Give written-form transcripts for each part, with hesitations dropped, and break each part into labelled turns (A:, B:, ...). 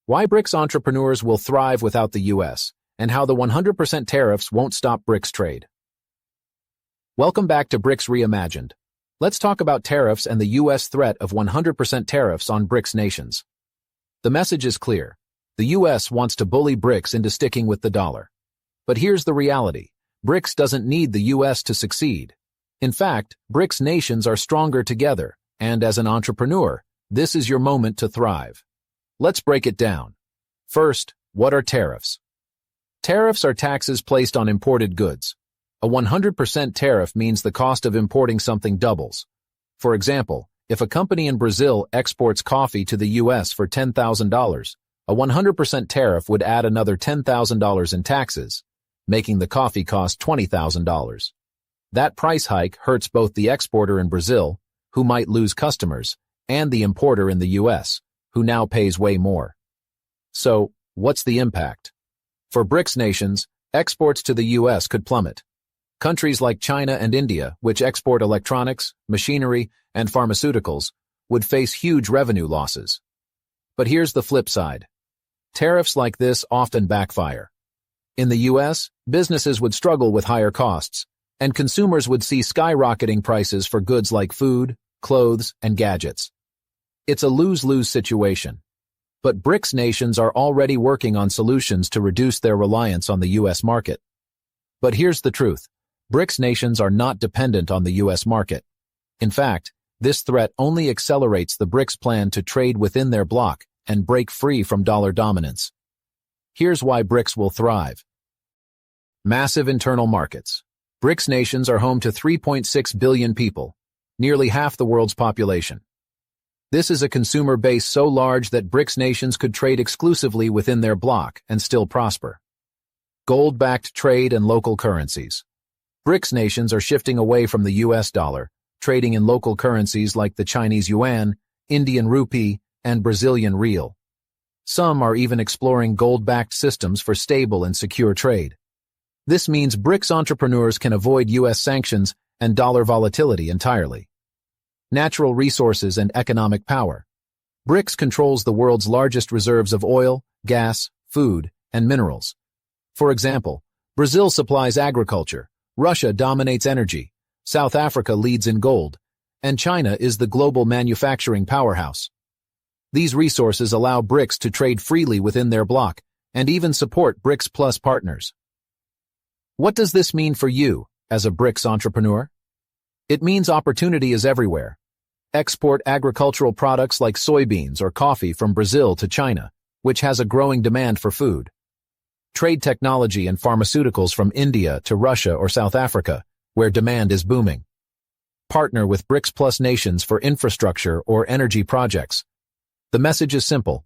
A: Why BRICS entrepreneurs will thrive without the US, and how the 100% tariffs won't stop BRICS trade. Welcome back to BRICS Reimagined. Let's talk about tariffs and the US threat of 100% tariffs on BRICS nations. The message is clear. The US wants to bully BRICS into sticking with the dollar. But here's the reality. BRICS doesn't need the US to succeed. In fact, BRICS nations are stronger together, and as an entrepreneur, this is your moment to thrive. Let's break it down. First, what are tariffs? Tariffs are taxes placed on imported goods. A 100% tariff means the cost of importing something doubles. For example, if a company in Brazil exports coffee to the US for $10,000, a 100% tariff would add another $10,000 in taxes, making the coffee cost $20,000. That price hike hurts both the exporter in Brazil, who might lose customers, and the importer in the US, who now pays way more. So, what's the impact? For BRICS nations, exports to the US could plummet. Countries like China and India, which export electronics, machinery, and pharmaceuticals, would face huge revenue losses. But here's the flip side. Tariffs like this often backfire. In the US, businesses would struggle with higher costs, and consumers would see skyrocketing prices for goods like food, clothes, and gadgets. It's a lose-lose situation. But BRICS nations are already working on solutions to reduce their reliance on the US market. But here's the truth. BRICS nations are not dependent on the US market. In fact, this threat only accelerates the BRICS plan to trade within their bloc and break free from dollar dominance. Here's why BRICS will thrive. Massive internal markets. BRICS nations are home to 3.6 billion people, nearly half the world's population. This is a consumer base so large that BRICS nations could trade exclusively within their bloc and still prosper. Gold-backed trade and local currencies. BRICS nations are shifting away from the US dollar, trading in local currencies like the Chinese yuan, Indian rupee, and Brazilian real. Some are even exploring gold-backed systems for stable and secure trade. This means BRICS entrepreneurs can avoid US sanctions and dollar volatility entirely. Natural resources and economic power. BRICS controls the world's largest reserves of oil, gas, food, and minerals. For example, Brazil supplies agriculture, Russia dominates energy, South Africa leads in gold, and China is the global manufacturing powerhouse. These resources allow BRICS to trade freely within their bloc and even support BRICS Plus partners. What does this mean for you as a BRICS entrepreneur? It means opportunity is everywhere. Export agricultural products like soybeans or coffee from Brazil to China, which has a growing demand for food. Trade technology and pharmaceuticals from India to Russia or South Africa, where demand is booming. Partner with BRICS Plus nations for infrastructure or energy projects. The message is simple.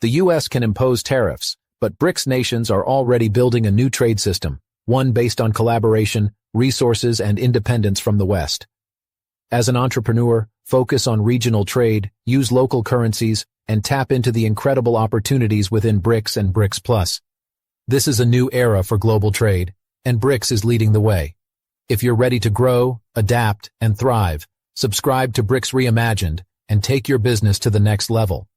A: The US can impose tariffs, but BRICS nations are already building a new trade system, one based on collaboration, resources, and independence from the West. As an entrepreneur, focus on regional trade, use local currencies, and tap into the incredible opportunities within BRICS and BRICS Plus. This is a new era for global trade, and BRICS is leading the way. If you're ready to grow, adapt, and thrive, subscribe to BRICS Reimagined and take your business to the next level.